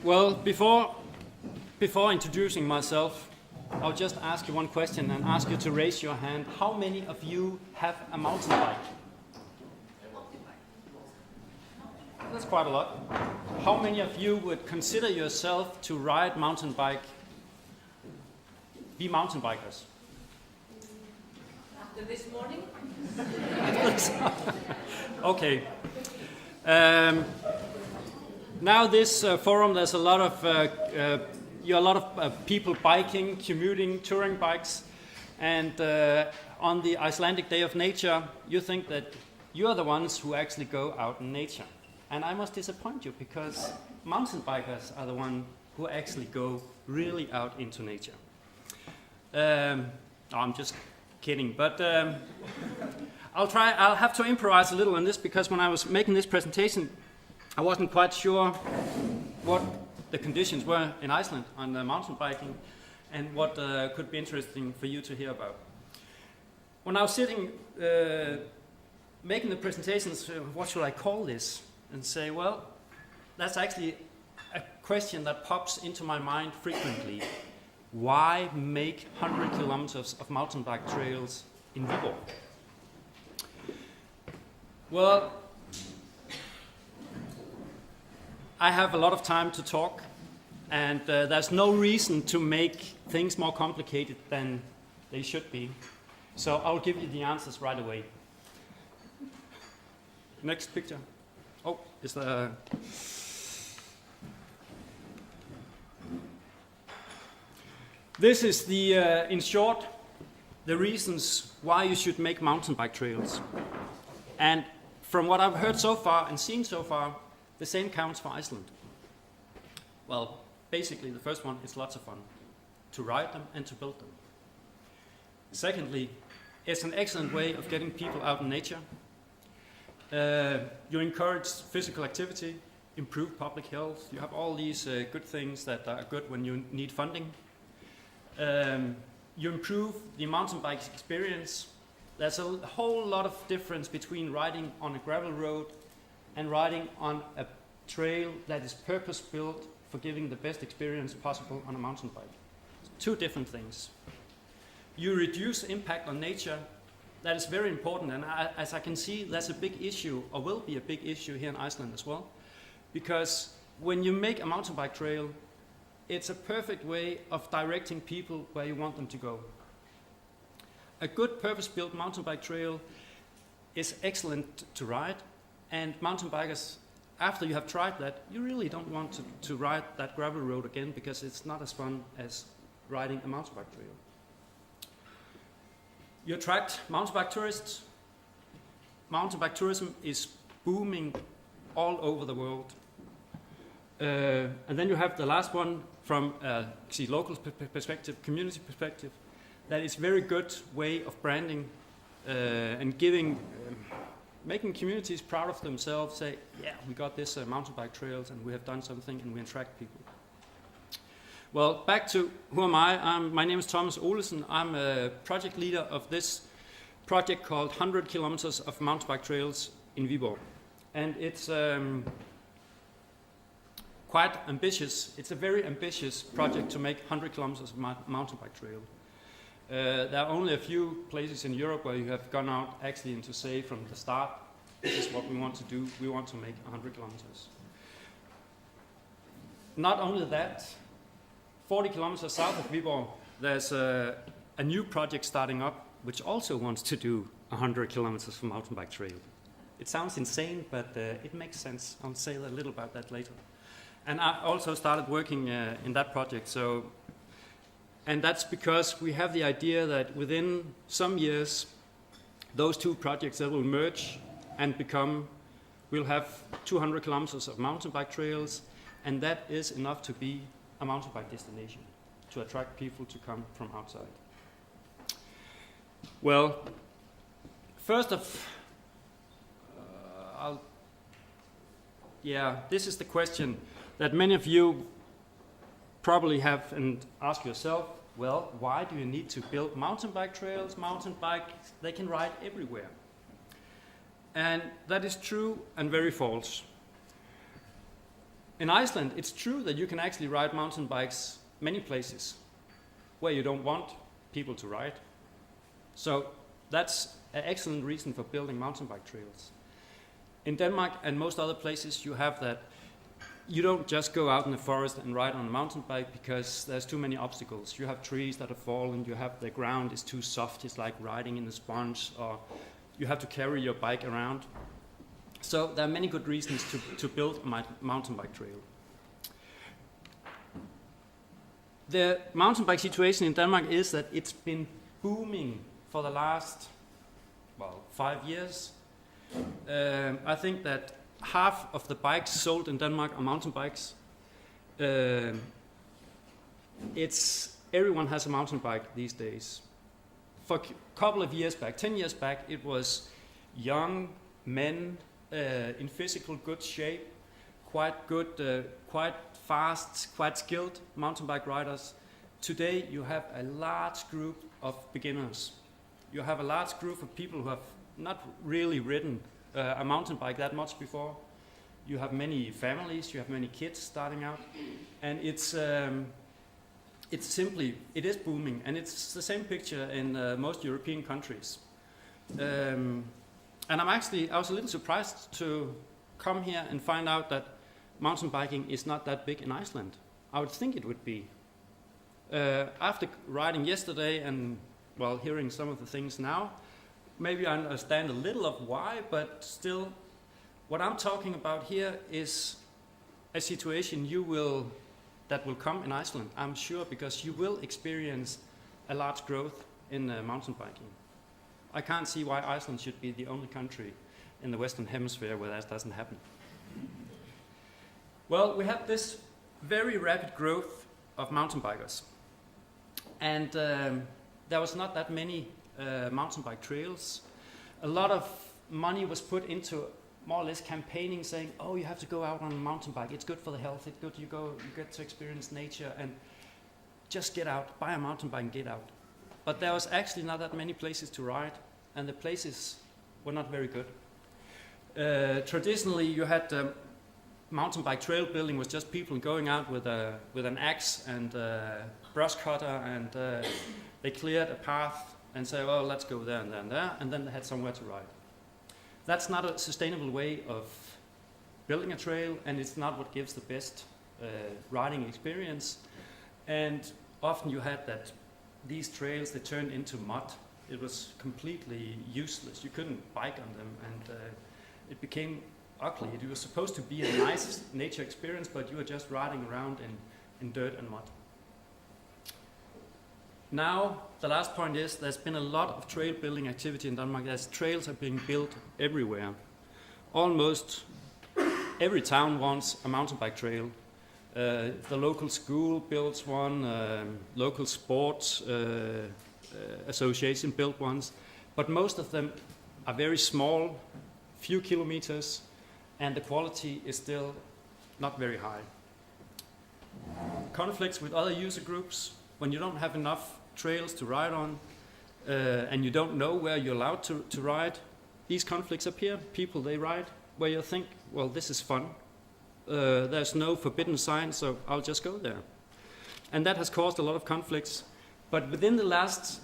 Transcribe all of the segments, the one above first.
Well, before introducing myself, I'll just ask you one question and ask you to raise your hand. How many of you have a mountain bike? That's quite a lot. How many of you would consider yourself to ride mountain bike, be mountain bikers? After this morning? Okay. Now this forum, there's a lot of people biking, commuting, touring bikes, and on the Icelandic Day of Nature, you think that you are the ones who actually go out in nature. And I must disappoint you, because mountain bikers are the ones who actually go really out into nature. I'm just kidding, but I'll have to improvise a little on this, because when I was making this presentation, I wasn't quite sure what the conditions were in Iceland on the mountain biking and what could be interesting for you to hear about. When I was sitting making the presentations, what should I call this? And say, well, that's actually a question that pops into my mind frequently. Why make 100 kilometers of mountain bike trails in Viborg? Well, I have a lot of time to talk, and there's no reason to make things more complicated than they should be. So I'll give you the answers right away. Next picture. Oh, is there... This is the, in short, the reasons why you should make mountain bike trails. And from what I've heard so far and seen so far, the same counts for Iceland. Well, basically the first one is lots of fun, to ride them and to build them. Secondly, it's an excellent way of getting people out in nature. You encourage physical activity, improve public health. You have all these good things that are good when you need funding. You improve the mountain bike experience. There's a whole lot of difference between riding on a gravel road and riding on a trail that is purpose-built for giving the best experience possible on a mountain bike. Two different things. You reduce impact on nature. That is very important, and as I can see, that's a big issue, or will be a big issue here in Iceland as well, because when you make a mountain bike trail, it's a perfect way of directing people where you want them to go. A good purpose-built mountain bike trail is excellent to ride, and mountain bikers, after you have tried that, you really don't want to ride that gravel road again, because it's not as fun as riding a mountain bike trail. You attract mountain bike tourists. Mountain bike tourism is booming all over the world. And then you have the last one from a local perspective, community perspective. That is a very good way of branding and giving, making communities proud of themselves. Say, yeah, we got this mountain bike trails and we have done something and we attract people. Well, back to who am I? My name is Thomas Olesen. I'm a project leader of this project called 100 Kilometers of Mountain Bike Trails in Viborg. And it's quite ambitious. It's a very ambitious project to make 100 kilometers of mountain bike trail. There are only a few places in Europe where you have gone out actually and to say from the start, this is what we want to do. We want to make 100 kilometers. Not only that, 40 kilometers south of Viborg, there's a new project starting up which also wants to do 100 kilometers for mountain bike trail. It sounds insane, but it makes sense. I'll say a little about that later. And I also started working in that project. And that's because we have the idea that within some years, those two projects that will merge and become, we'll have 200 kilometers of mountain bike trails, and that is enough to be a mountain bike destination, to attract people to come from outside. Well, first this is the question that many of you probably have and ask yourself, well, why do you need to build mountain bike trails? Mountain bikes, they can ride everywhere. And that is true and very false. In Iceland, it's true that you can actually ride mountain bikes many places where you don't want people to ride. So that's an excellent reason for building mountain bike trails. In Denmark and most other places, you have that you don't just go out in the forest and ride on a mountain bike because there's too many obstacles. You have trees that are fallen, you have the ground is too soft, it's like riding in a sponge, or you have to carry your bike around. So there are many good reasons to build a mountain bike trail. The mountain bike situation in Denmark is that it's been booming for the last, 5 years. I think that half of the bikes sold in Denmark are mountain bikes. Everyone has a mountain bike these days. For a couple of years back, 10 years back, it was young men in physical good shape, quite good, quite fast, quite skilled mountain bike riders. Today you have a large group of beginners. You have a large group of people who have not really ridden a mountain bike that much before. You have many families, you have many kids starting out, and it is booming, and it's the same picture in most European countries. And I was a little surprised to come here and find out that mountain biking is not that big in Iceland. I would think it would be. After riding yesterday and hearing some of the things now, maybe I understand a little of why, but still, what I'm talking about here is a situation that will come in Iceland, I'm sure, because you will experience a large growth in mountain biking. I can't see why Iceland should be the only country in the Western Hemisphere where that doesn't happen. Well, we have this very rapid growth of mountain bikers. And there was not that many mountain bike trails. A lot of money was put into more or less campaigning saying, oh, you have to go out on a mountain bike, it's good for the health, it's good, you get to experience nature, and just get out, buy a mountain bike and get out. But there was actually not that many places to ride, and the places were not very good. Traditionally, you had mountain bike trail building was just people going out with an axe and a brush cutter, and they cleared a path and say, well, let's go there and there and there, and then they had somewhere to ride. That's not a sustainable way of building a trail, and it's not what gives the best riding experience. And often you had that these trails, they turned into mud. It was completely useless. You couldn't bike on them, and it became ugly. It was supposed to be a nice nature experience, but you were just riding around in dirt and mud. Now, the last point is there's been a lot of trail building activity in Denmark. Trails are being built everywhere. Almost every town wants a mountain bike trail. The local school builds one, local sports association built ones, but most of them are very small, few kilometers, and the quality is still not very high. Conflicts with other user groups, when you don't have enough trails to ride on, and you don't know where you're allowed to ride, these conflicts appear. People, they ride where you think, well, this is fun. There's no forbidden sign, so I'll just go there. And that has caused a lot of conflicts. But within the last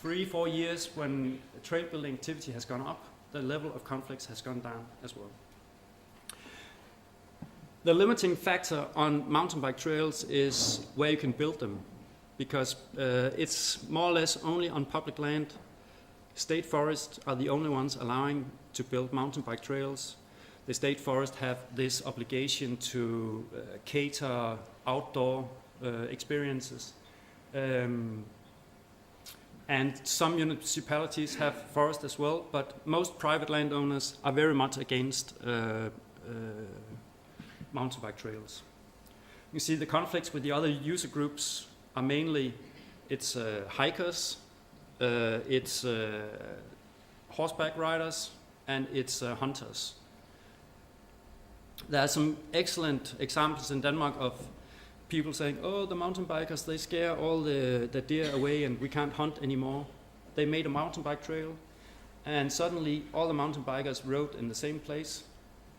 3-4 years, when trail building activity has gone up, the level of conflicts has gone down as well. The limiting factor on mountain bike trails is where you can build them, because it's more or less only on public land. State forests are the only ones allowing to build mountain bike trails. The state forest have this obligation to cater outdoor experiences. And some municipalities have forest as well, but most private landowners are very much against mountain bike trails. You see the conflicts with the other user groups are mainly it's hikers, it's horseback riders, and it's hunters. There are some excellent examples in Denmark of people saying, oh, the mountain bikers, they scare all the deer away and we can't hunt anymore. They made a mountain bike trail, and suddenly all the mountain bikers rode in the same place,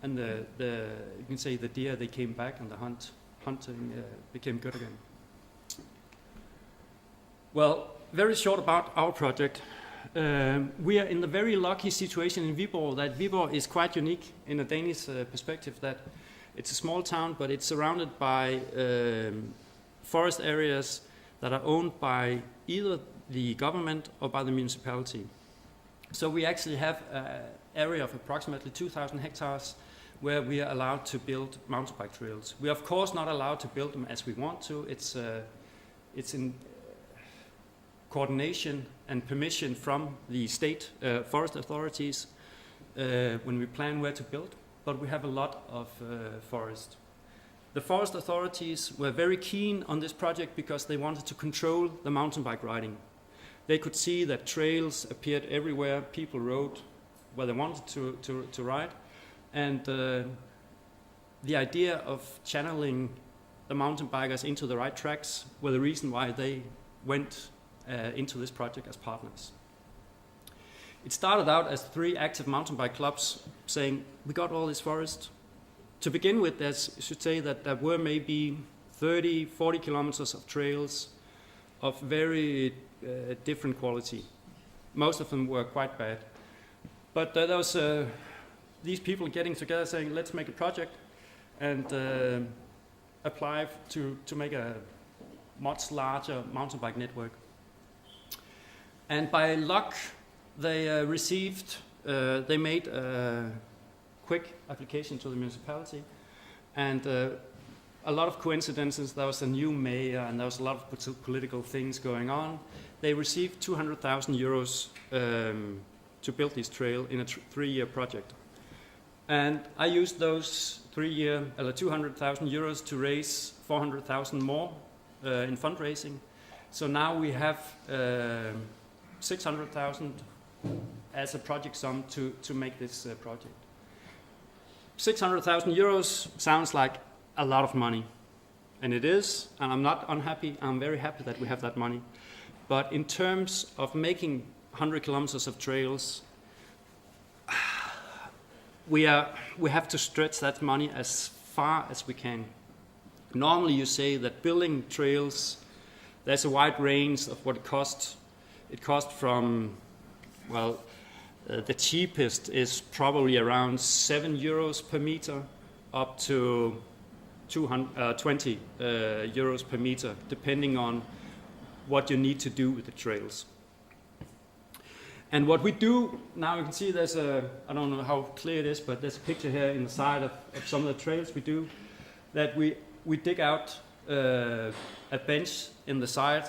and you can say the deer, they came back, and the hunting became good again. Well, very short about our project. We are in the very lucky situation in Viborg that Viborg is quite unique in a Danish perspective, that it's a small town, but it's surrounded by forest areas that are owned by either the government or by the municipality. So we actually have an area of approximately 2,000 hectares where we are allowed to build mountain bike trails. We are of course not allowed to build them as we want to. It's in coordination and permission from the state forest authorities when we plan where to build, but we have a lot of forest. The forest authorities were very keen on this project because they wanted to control the mountain bike riding. They could see that trails appeared everywhere, people rode where they wanted to ride, and the idea of channeling the mountain bikers into the right tracks were the reason why they went into this project as partners. It started out as 3 active mountain bike clubs saying, we got all this forest. To begin with, I should say that there were maybe 30, 40 kilometers of trails of very different quality. Most of them were quite bad. But there was these people getting together saying, let's make a project and apply to make a much larger mountain bike network. And by luck, they they made a quick application to the municipality, and a lot of coincidences. There was a new mayor, and there was a lot of political things going on. They received 200,000 euros to build this trail in a 3-year project. And I used those 200,000 euros to raise 400,000 more in fundraising. So now we have 600,000 as a project sum to make this project. 600,000 euros sounds like a lot of money, and it is, and I'm not unhappy. I'm very happy that we have that money. But in terms of making 100 kilometers of trails, we have to stretch that money as far as we can. Normally you say that building trails, there's a wide range of what it costs. It costs from, well, the cheapest is probably around 7 euros per meter up to 20 euros per meter, depending on what you need to do with the trails. And what we do, now you can see there's I don't know how clear it is, but there's a picture here in the side of some of the trails we do, that we dig out a bench in the side.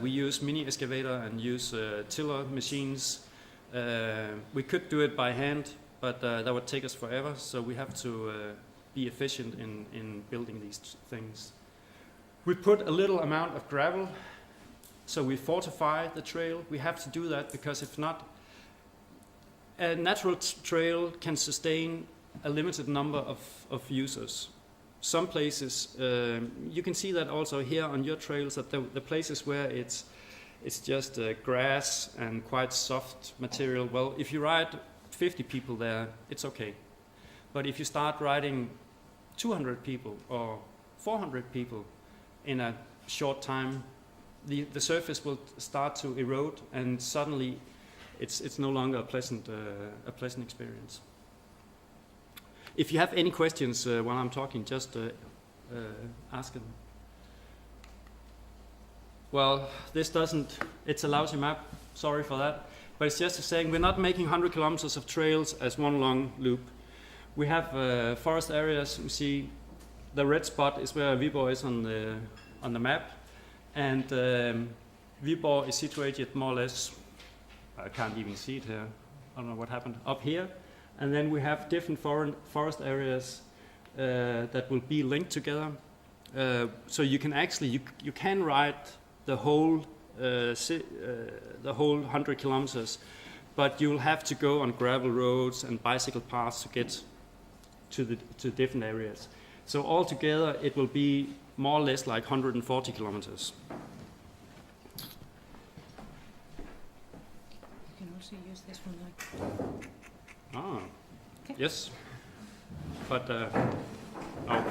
We use mini excavator and use tiller machines. We could do it by hand, but that would take us forever, so we have to be efficient in building these things. We put a little amount of gravel, so we fortify the trail. We have to do that because if not, a natural trail can sustain a limited number of users. Some places, you can see that also here on your trails, that the places where it's just grass and quite soft material, well, if you ride 50 people there, it's okay. But if you start riding 200 people or 400 people in a short time, the surface will start to erode, and suddenly it's no longer a pleasant experience. If you have any questions while I'm talking, just ask them. Well, it's a lousy map, sorry for that, but it's just saying we're not making 100 kilometers of trails as one long loop. We have forest areas. You see the red spot is where Viborg is on the map, and Viborg is situated more or less, I can't even see it here, I don't know what happened, up here. And then we have different forest areas that will be linked together. So you can actually, you can ride the whole 100 kilometers, but you'll have to go on gravel roads and bicycle paths to get to different areas. So altogether it will be more or less like 140 kilometers. You can also use this one like. Ah, Okay. yes. But oh.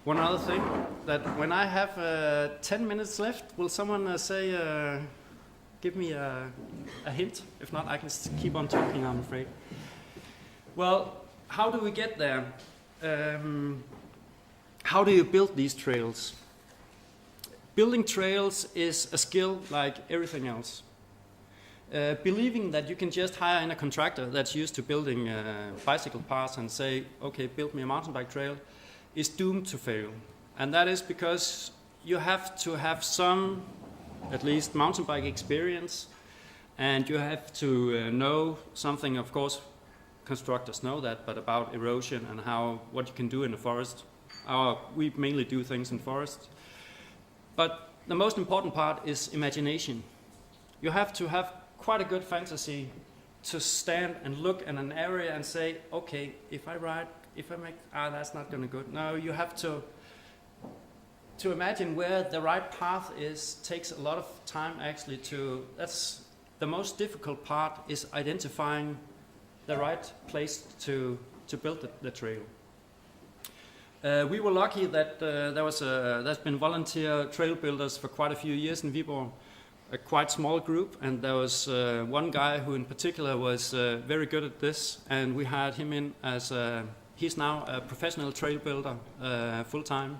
One other thing, that when I have 10 minutes left, will someone give me a hint? If not, I can keep on talking, I'm afraid. Well, how do we get there? How do you build these trails? Building trails is a skill like everything else. Believing that you can just hire in a contractor that's used to building bicycle paths and say, okay, build me a mountain bike trail, is doomed to fail. And that is because you have to have some, at least, mountain bike experience, and you have to know something, of course, constructors know that, but about erosion and what you can do in the forest. We mainly do things in forests. But the most important part is imagination. You have to have quite a good fantasy to stand and look at an area and say, okay, if I make, that's not going to go. No, you have to imagine where the right path is. Takes a lot of time actually that's the most difficult part, is identifying the right place to build the trail. We were lucky that there's been volunteer trail builders for quite a few years in Viborg, a quite small group, and there was one guy who in particular was very good at this, and we hired him in as he's now a professional trail builder full time.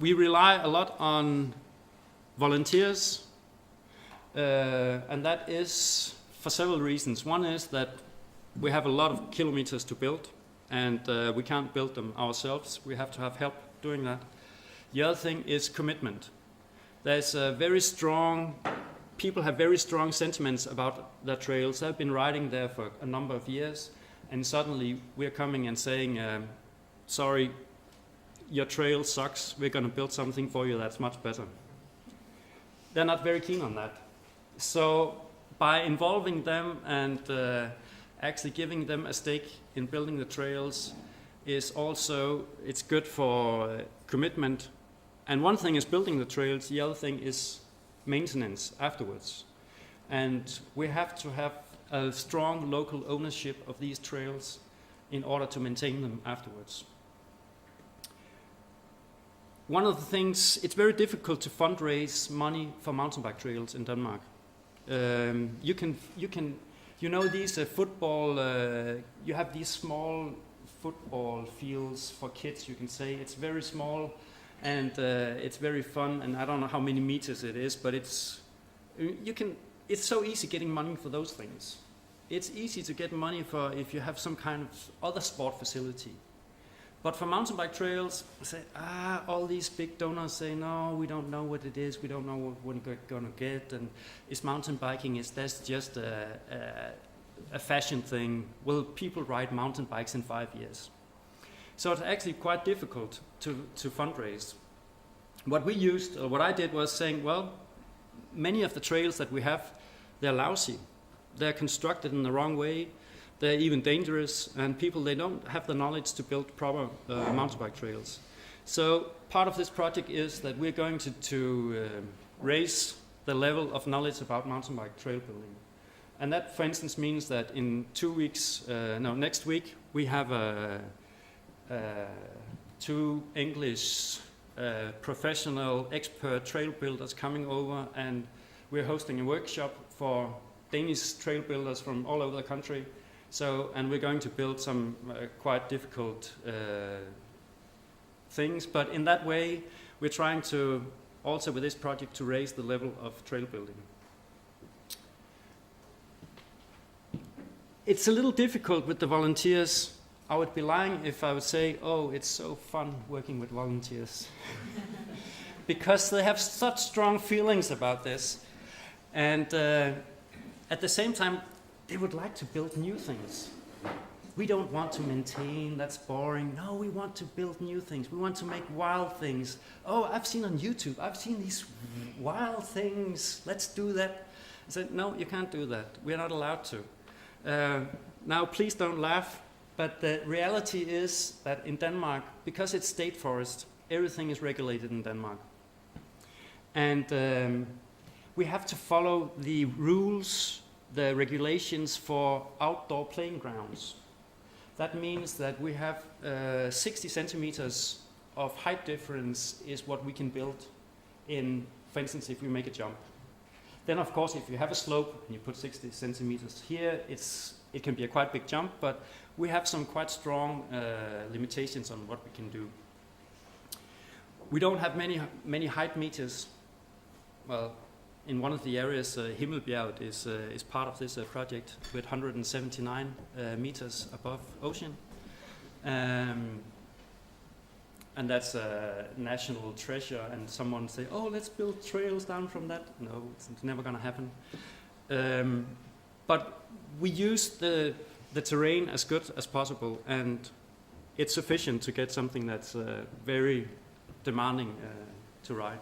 We rely a lot on volunteers, and that is for several reasons. One is that we have a lot of kilometers to build, and we can't build them ourselves. We have to have help doing that. The other thing is commitment. There's people have very strong sentiments about their trails. They've been riding there for a number of years, and suddenly we're coming and saying, sorry, your trail sucks, we're going to build something for you that's much better. They're not very keen on that. So by involving them and actually giving them a stake in building the trails it's good for commitment. And one thing is building the trails, the other thing is maintenance afterwards. And we have to have a strong local ownership of these trails in order to maintain them afterwards. One of the things, it's very difficult to fundraise money for mountain bike trails in Denmark. You know these football, you have these small football fields for kids, you can say. It's very small and it's very fun, and I don't know how many meters it is, but it's so easy getting money for those things. It's easy to get money for if you have some kind of other sport facility. But for mountain bike trails, say, all these big donors say, no, we don't know what it is, we don't know what we're going to get, and is mountain biking, that's just a fashion thing? Will people ride mountain bikes in 5 years? So it's actually quite difficult to fundraise. What I did was saying, well, many of the trails that we have, they're lousy. They're constructed in the wrong way. They're even dangerous, and they don't have the knowledge to build proper mountain bike trails. So part of this project is that we're going to raise the level of knowledge about mountain bike trail building. And that, for instance, means that in 2 weeks, next week, we have 2 English professional expert trail builders coming over, and we're hosting a workshop for Danish trail builders from all over the country. And we're going to build some quite difficult things, but in that way, we're trying to, also with this project, to raise the level of trail building. It's a little difficult with the volunteers. I would be lying if I would say, oh, it's so fun working with volunteers. Because they have such strong feelings about this. And at the same time, they would like to build new things. We don't want to maintain, that's boring. No, we want to build new things. We want to make wild things. Oh, I've seen on YouTube, I've seen these wild things. Let's do that. I said, no, you can't do that. We're not allowed to. Now, please don't laugh, but the reality is that in Denmark, because it's state forest, everything is regulated in Denmark. And we have to follow the rules the regulations for outdoor playing grounds. That means that we have 60 centimeters of height difference is what we can build in, for instance, if we make a jump. Then of course if you have a slope and you put 60 centimeters here, it can be a quite big jump, but we have some quite strong limitations on what we can do. We don't have many height meters. Well, in one of the areas, Himmelbjerg is part of this project with 179 meters above ocean. And that's a national treasure, and someone say, oh, let's build trails down from that. No, it's never going to happen. But we use the terrain as good as possible, and it's sufficient to get something that's very demanding to ride.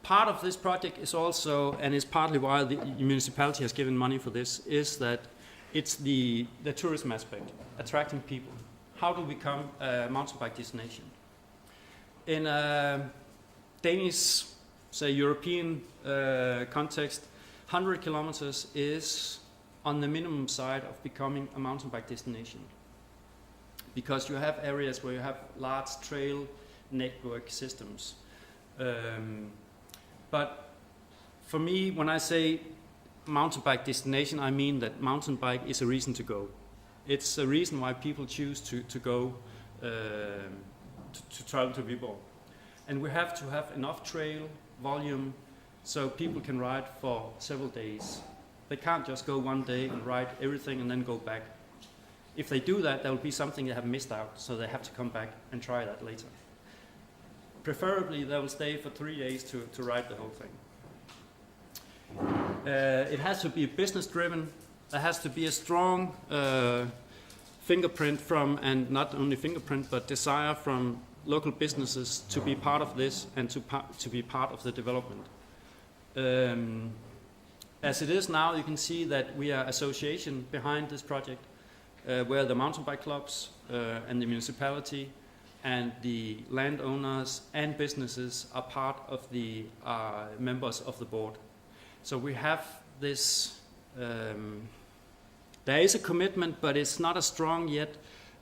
Part of this project is also, and it's partly why the municipality has given money for this, is that it's the tourism aspect, attracting people. How do we become a mountain bike destination? In a Danish, say European context, 100 kilometers is on the minimum side of becoming a mountain bike destination. Because you have areas where you have large trail network systems. But for me, when I say mountain bike destination, I mean that mountain bike is a reason to go. It's a reason why people choose to go to travel to Viborg. And we have to have enough trail volume so people can ride for several days. They can't just go one day and ride everything and then go back. If they do that, there will be something they have missed out, so they have to come back and try that later. Preferably, they will stay for 3 days to ride the whole thing. It has to be business driven. There has to be a strong fingerprint from, and not only fingerprint, but desire from local businesses to be part of this and to be part of the development. As it is now, you can see that we are association behind this project, where the mountain bike clubs and the municipality and the landowners and businesses are part of the members of the board. So we have this, there is a commitment, but it's not as strong yet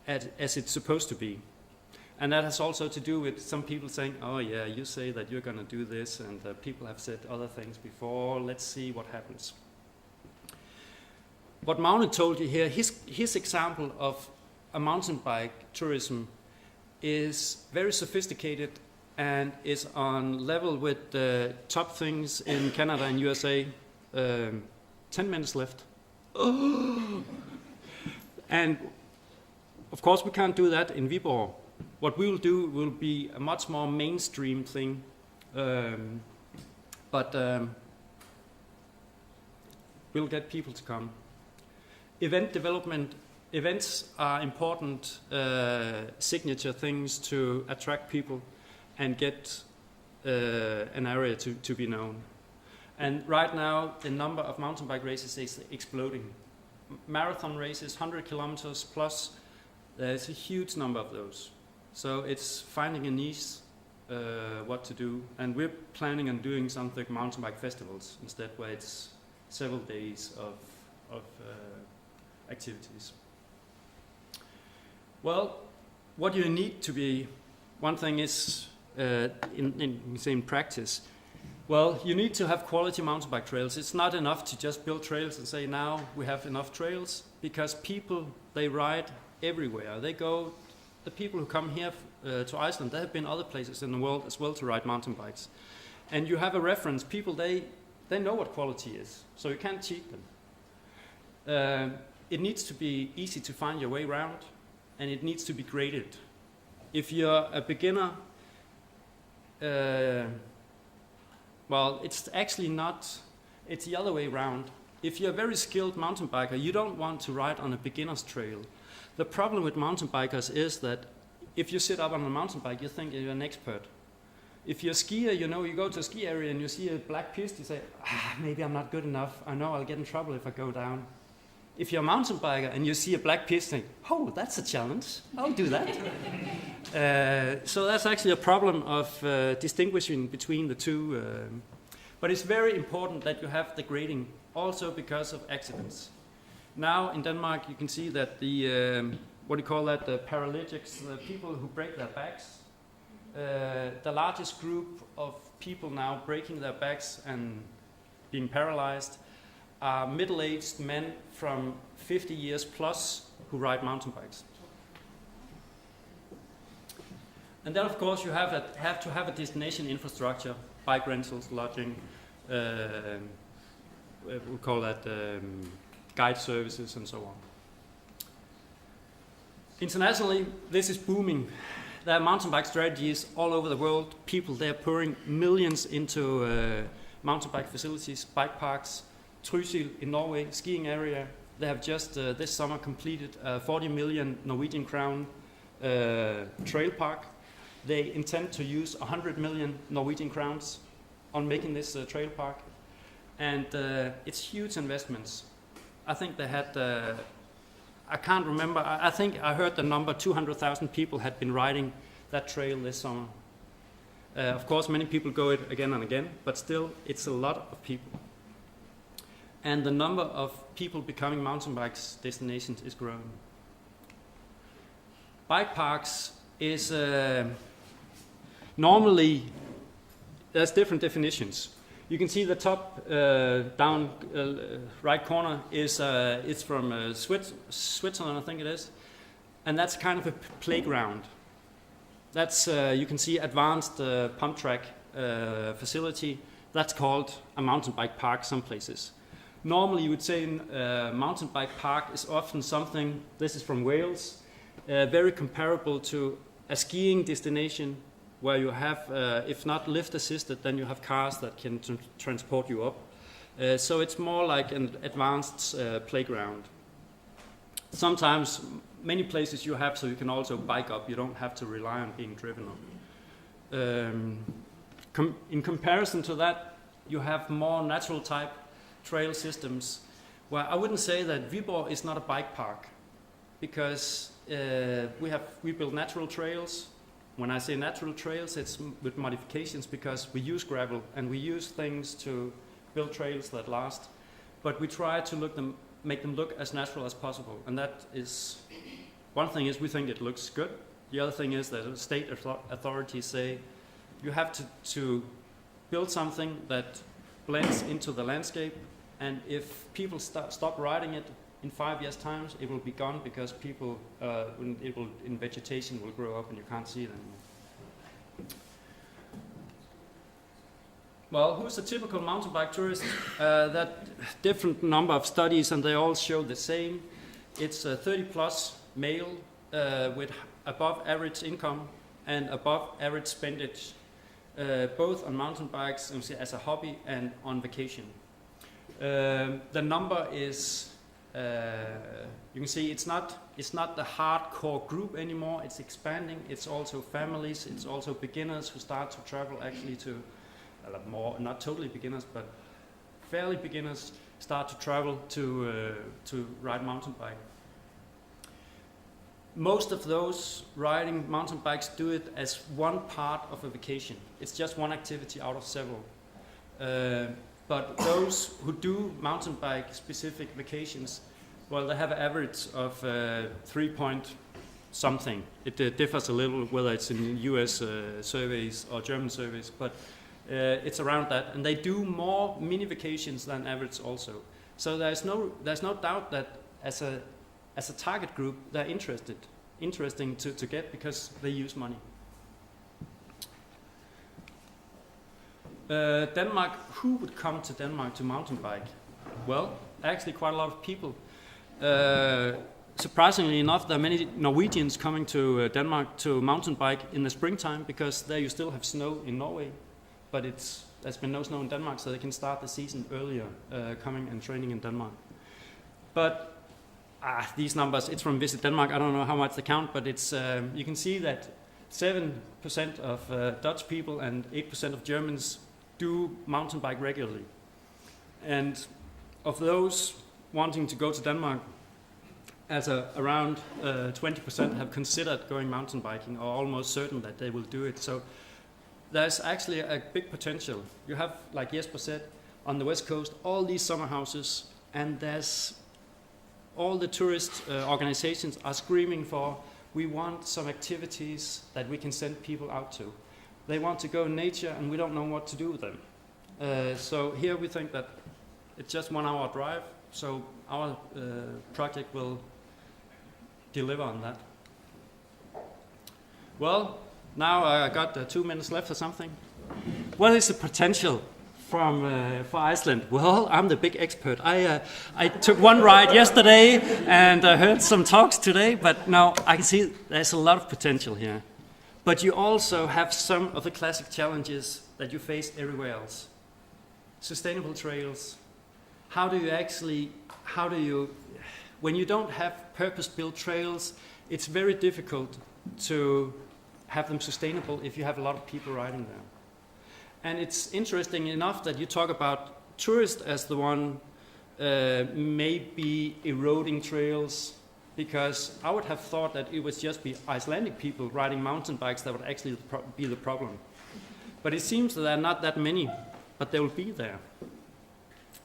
as it's supposed to be. And that has also to do with some people saying, oh yeah, you say that you're going to do this, and people have said other things before, let's see what happens. What Magne told you here, his example of a mountain bike tourism is very sophisticated and is on level with the top things in Canada and USA. 10 minutes left. And of course we can't do that in Viborg. What we will do will be a much more mainstream thing. But we'll get people to come. Event development. Events are important signature things to attract people and get an area to be known. And right now, the number of mountain bike races is exploding. Marathon races, 100 kilometers plus, there's a huge number of those. So it's finding a niche, what to do. And we're planning on doing something mountain bike festivals instead, where it's several days of activities. Well, what you need to be, one thing is in practice, well, you need to have quality mountain bike trails. It's not enough to just build trails and say now we have enough trails, because people, they ride everywhere. They go, the people who come here to Iceland, they have been other places in the world as well to ride mountain bikes. And you have a reference, people, they know what quality is, so you can't cheat them. It needs to be easy to find your way around, and it needs to be graded. If you're a beginner, well, it's actually not, it's the other way around. If you're a very skilled mountain biker, you don't want to ride on a beginner's trail. The problem with mountain bikers is that if you sit up on a mountain bike, you think you're an expert. If you're a skier, you know, you go to a ski area and you see a black piste, you say, maybe I'm not good enough. I know I'll get in trouble if I go down. If you're a mountain biker and you see a black piste, think, oh, that's a challenge. I'll do that. So that's actually a problem of distinguishing between the two. But it's very important that you have the grading, also because of accidents. Now in Denmark you can see that the, what do you call that, the paralytics, the people who break their backs, the largest group of people now breaking their backs and being paralyzed are middle-aged men from 50 years plus who ride mountain bikes. And then of course you have to have a destination infrastructure, bike rentals, lodging, we call that guide services and so on. Internationally, this is booming. There are mountain bike strategies all over the world. People, they're pouring millions into mountain bike facilities, bike parks. Trysil in Norway, skiing area, they have just this summer completed a 40 million Norwegian crown trail park. They intend to use 100 million Norwegian crowns on making this trail park. And it's huge investments. I think they had, I can't remember, I think I heard the number 200,000 people had been riding that trail this summer. Of course, many people go it again and again, but still, it's a lot of people. And the number of people becoming mountain bikes destinations is growing. Bike parks is normally, there's different definitions. You can see the top down right corner is it's from Switzerland, I think it is, and that's kind of a playground. That's you can see advanced pump track facility. That's called a mountain bike park some places. Normally you would say a mountain bike park is often something, this is from Wales, very comparable to a skiing destination where you have, if not lift assisted, then you have cars that can transport you up. So it's more like an advanced playground. Sometimes, many places you have so you can also bike up, you don't have to rely on being driven up. In comparison to that, you have more natural type trail systems, where I wouldn't say that Viborg is not a bike park, because we build natural trails. When I say natural trails, it's with modifications because we use gravel and we use things to build trails that last. But we try to make them look as natural as possible, and that is one thing is we think it looks good. The other thing is that state authorities say you have to build something that blends into the landscape. And if people stop riding it in 5 years' time, it will be gone because people, in vegetation will grow up and you can't see it anymore. Well, who's a typical mountain bike tourist? That different number of studies and they all show the same. It's 30 plus male with above average income and above average spendage, both on mountain bikes as a hobby and on vacation. The number is, you can see it's not the hardcore group anymore, it's expanding, it's also families, it's also beginners who start to travel actually to, a lot more, not totally beginners, but fairly beginners start to travel to ride mountain bike. Most of those riding mountain bikes do it as one part of a vacation. It's just one activity out of several. But those who do mountain bike specific vacations, well, they have an average of 3 point something. It differs a little whether it's in US surveys or German surveys, but it's around that. And they do more mini vacations than average also. So there's no doubt that as a target group, they're interesting to get because they use money. Denmark, who would come to Denmark to mountain bike? Well, actually quite a lot of people. Surprisingly enough, there are many Norwegians coming to Denmark to mountain bike in the springtime because there you still have snow in Norway, but there's been no snow in Denmark, so they can start the season earlier coming and training in Denmark. But these numbers, it's from Visit Denmark, I don't know how much they count, but it's you can see that 7% of Dutch people and 8% of Germans do mountain bike regularly. And of those wanting to go to Denmark, around 20% have considered going mountain biking or almost certain that they will do it. So there's actually a big potential. You have, like Jesper said, on the west coast, all these summer houses, and there's all the tourist organizations are screaming for, we want some activities that we can send people out to. They want to go in nature, and we don't know what to do with them. So here we think that it's just 1 hour drive, so our project will deliver on that. Well, now I got 2 minutes left or something. What is the potential for Iceland? Well, I'm the big expert. I took one ride yesterday and heard some talks today, but now I can see there's a lot of potential here. But you also have some of the classic challenges that you face everywhere else. Sustainable trails. When you don't have purpose-built trails, it's very difficult to have them sustainable if you have a lot of people riding there. And it's interesting enough that you talk about tourists as the one maybe eroding trails, because I would have thought that it would just be Icelandic people riding mountain bikes that would actually be the problem. But it seems that there are not that many, but they will be there.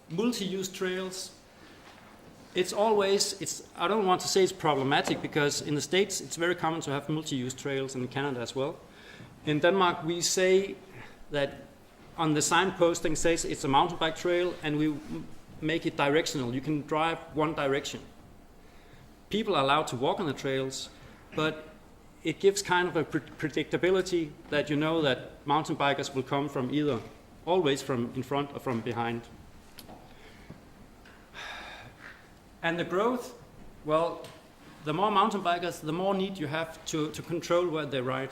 Multi-use trails. I don't want to say it's problematic, because in the States it's very common to have multi-use trails, and in Canada as well. In Denmark we say that on the signposting says it's a mountain bike trail, and we make it directional. You can drive one direction. People are allowed to walk on the trails, but it gives kind of a predictability that you know that mountain bikers will come from always from in front or from behind. And the growth, well, the more mountain bikers, the more need you have to control where they ride.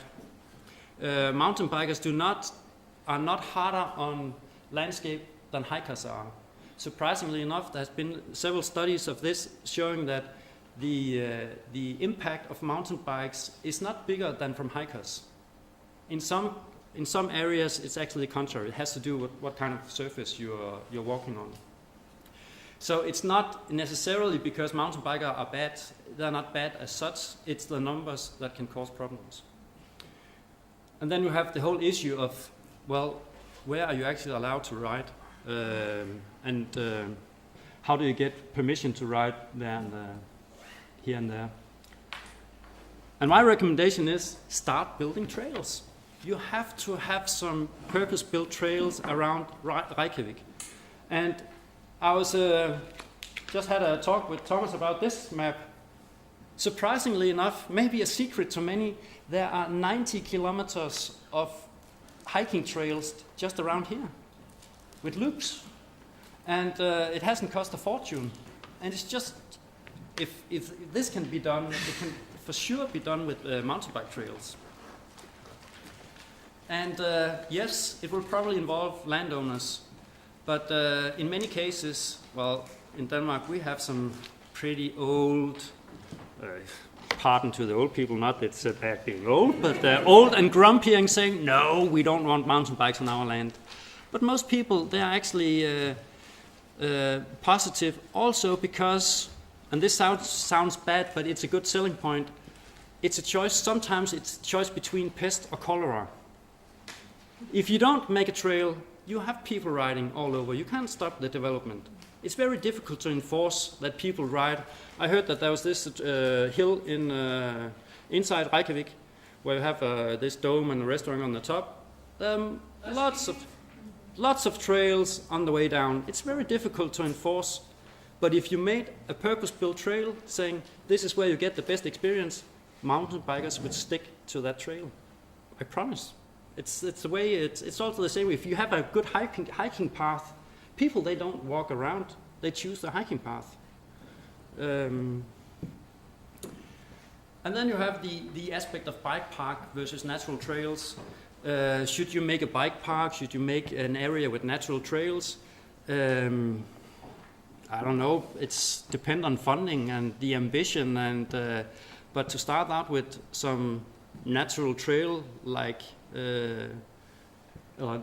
Mountain bikers are not harder on landscape than hikers are. Surprisingly enough, there has been several studies of this showing that the impact of mountain bikes is not bigger than from hikers. In some areas, it's actually the contrary. It has to do with what kind of surface you're walking on. So it's not necessarily because mountain bikers are bad. They're not bad as such. It's the numbers that can cause problems. And then you have the whole issue of, well, where are you actually allowed to ride? And how do you get permission to ride there and here and there? And my recommendation is start building trails. You have to have some purpose-built trails around Reykjavik. And I was just had a talk with Thomas about this map. Surprisingly enough, maybe a secret to many, there are 90 kilometers of hiking trails just around here with loops. And it hasn't cost a fortune. And it's just, if this can be done, it can for sure be done with mountain bike trails. And yes, it will probably involve landowners. But in many cases, well, in Denmark we have some pretty old, pardon to the old people, not that it's bad being old, but old and grumpy and saying, no, we don't want mountain bikes on our land. But most people, they are actually positive also because, and this sounds bad, but it's a good selling point, it's a choice, sometimes it's a choice between pest or cholera. If you don't make a trail, you have people riding all over. You can't stop the development. It's very difficult to enforce that people ride. I heard that there was this hill inside Reykjavik where you have this dome and a restaurant on the top. Lots of trails on the way down. It's very difficult to enforce. But if you made a purpose-built trail saying this is where you get the best experience, mountain bikers would stick to that trail. I promise. It's the way. It's also the same way. If you have a good hiking path, people, they don't walk around. They choose the hiking path. And then you have the aspect of bike park versus natural trails. Should you make a bike park? Should you make an area with natural trails? I don't know. It's depend on funding and the ambition. But to start out with some natural trail like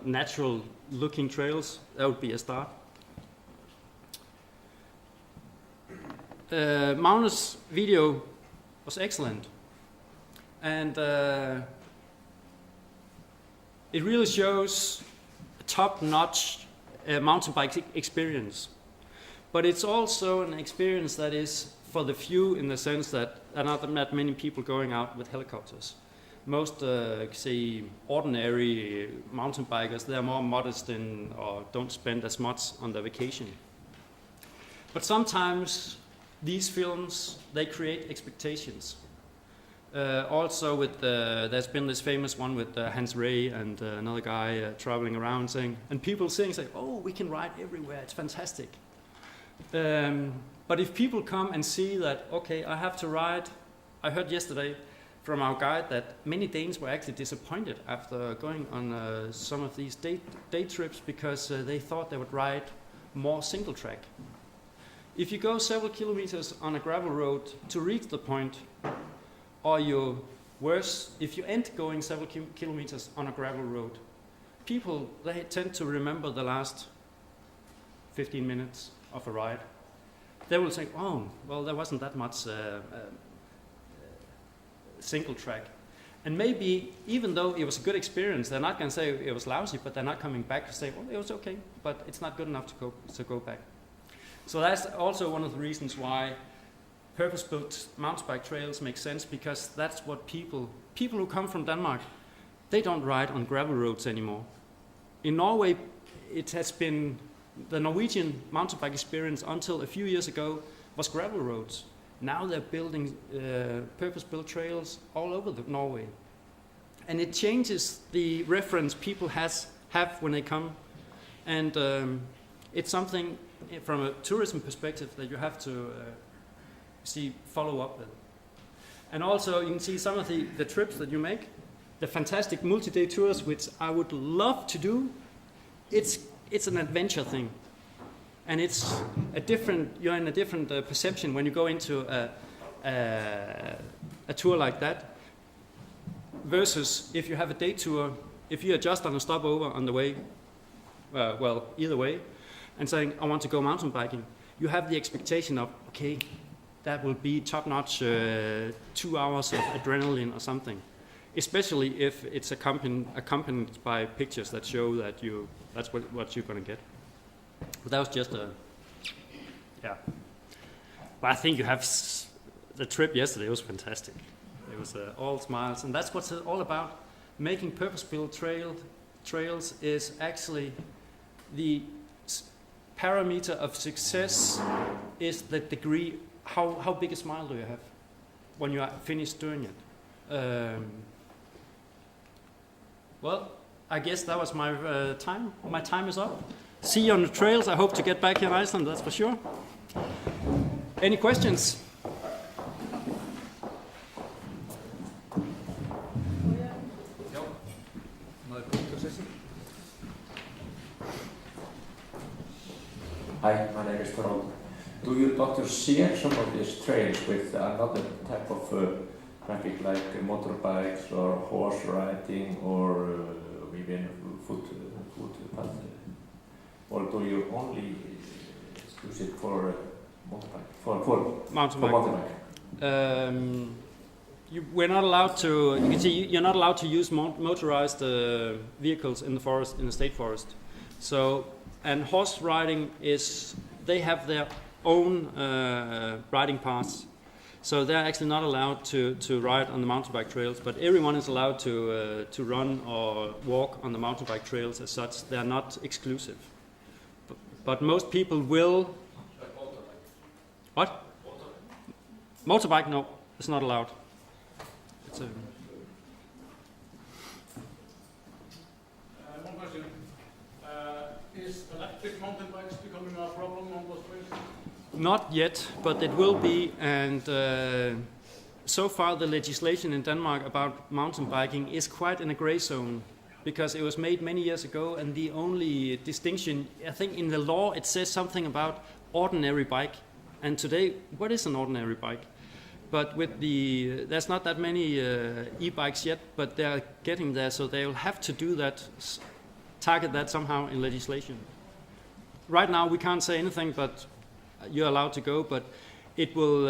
natural looking trails, that would be a start. Magnus' video was excellent, and it really shows a top-notch mountain bike experience. But it's also an experience that is for the few, in the sense that there are not that many people going out with helicopters. Most, say, ordinary mountain bikers, they're more modest or don't spend as much on their vacation. But sometimes these films, they create expectations. Also with there's been this famous one with Hans Ray and another guy traveling around saying, and people saying, oh, we can ride everywhere, it's fantastic. But if people come and see that, okay, I have to ride, I heard yesterday from our guide that many Danes were actually disappointed after going on some of these day trips because they thought they would ride more single track. If you go several kilometers on a gravel road to reach the point, or you worse, if you end going several kilometers on a gravel road, people, they tend to remember the last 15 minutes of a ride. They will say, oh, well, there wasn't that much single track. And maybe, even though it was a good experience, they're not going to say it was lousy, but they're not coming back to say, well, it was okay, but it's not good enough to go back. So that's also one of the reasons why purpose-built mountain bike trails make sense, because that's what people who come from Denmark, they don't ride on gravel roads anymore. In Norway, it has been the Norwegian mountain bike experience until a few years ago was gravel roads. Now they're building purpose-built trails all over Norway. And it changes the reference people have when they come. And it's something from a tourism perspective that you have to follow up with. And also you can see some of the trips that you make, the fantastic multi-day tours, which I would love to do. It's an adventure thing. And it's you're in a different perception when you go into a tour like that, versus if you have a day tour, if you are just on a stopover on the way, either way, and saying, I want to go mountain biking, you have the expectation of, okay, that will be top-notch 2 hours of adrenaline or something, especially if it's accompanied by pictures that show that that's what you're going to get. But that was just yeah. But I think you have the trip yesterday was fantastic. It was all smiles, and that's what it's all about. Making purpose-built trails is actually the parameter of success is the degree, how big a smile do you have when you are finished doing it. Well, I guess that was my time. My time is up. See you on the trails. I hope to get back here in Iceland, that's for sure. Any questions? Hi, my name is Torvald. Do you doctors share some of these trails with another type of traffic, like motorbikes or horse riding or even footpath? Or do you only use it for motorbike? For mountain bike? We're not allowed to. You can see you're not allowed to use motorized vehicles in the forest, in the state forest. So, and horse riding they have their own riding paths. So they're actually not allowed to ride on the mountain bike trails, but everyone is allowed to run or walk on the mountain bike trails as such. They're not exclusive. But most people will. What? Motorbike? No, it's not allowed. It's one question. Is electric mountain bikes becoming a problem on those trails? Not yet, but it will be. And so far, the legislation in Denmark about mountain biking is quite in a gray zone, because it was made many years ago, and the only distinction, I think in the law, it says something about ordinary bike. And today, what is an ordinary bike? But with there's not that many e-bikes yet, but they're getting there, so they'll have to do that, target that somehow in legislation. Right now, we can't say anything, but you're allowed to go, but it will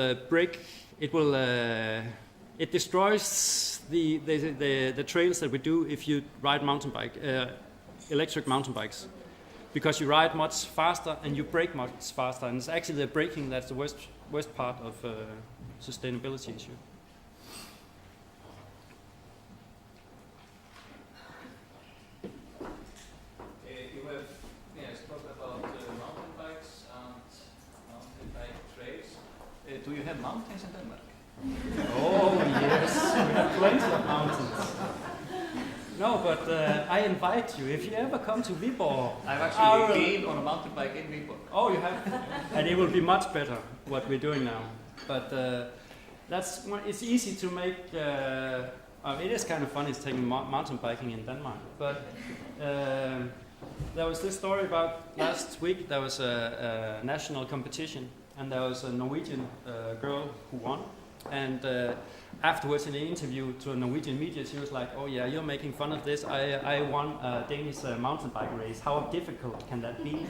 it destroys the trails that we do if you ride mountain bike, electric mountain bikes, because you ride much faster and you brake much faster, and it's actually the braking that's the worst part of sustainability issue. You have spoken about mountain bikes and mountain bike trails. Do you have mountains in Denmark? Oh yes, we have plenty of mountains. No, but I invite you, if you ever come to Viborg. I've actually been on a mountain bike in Viborg. Oh, you have? And it will be much better, what we're doing now. But it's easy to make, it is kind of fun, it's taking mountain biking in Denmark. But there was this story about last week, there was a national competition, and there was a Norwegian girl who won. And afterwards in the interview to a Norwegian media, she was like, oh yeah, you're making fun of this. I won a Danish mountain bike race. How difficult can that be?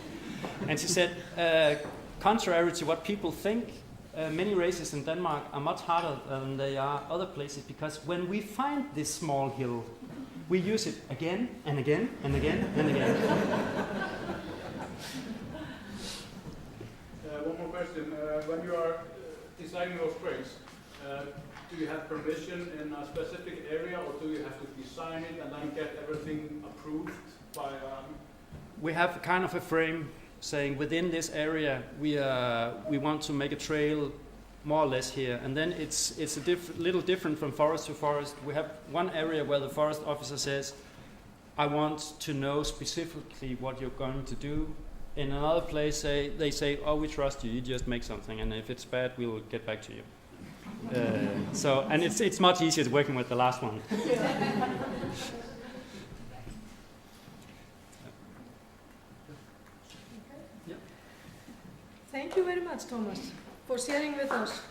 And she said, contrary to what people think, many races in Denmark are much harder than they are other places, because when we find this small hill, we use it again and again and again and again. One more question. When you are designing those trails, do you have permission in a specific area, or do you have to design it and then get everything approved by? We have kind of a frame saying within this area we want to make a trail more or less here, and then it's a little different from forest to forest. We have one area where the forest officer says, I want to know specifically what you're going to do. In another place they say, oh, we trust you, you just make something, and if it's bad we'll get back to you. And it's much easier working with the last one. Thank you very much, Thomas, for sharing with us.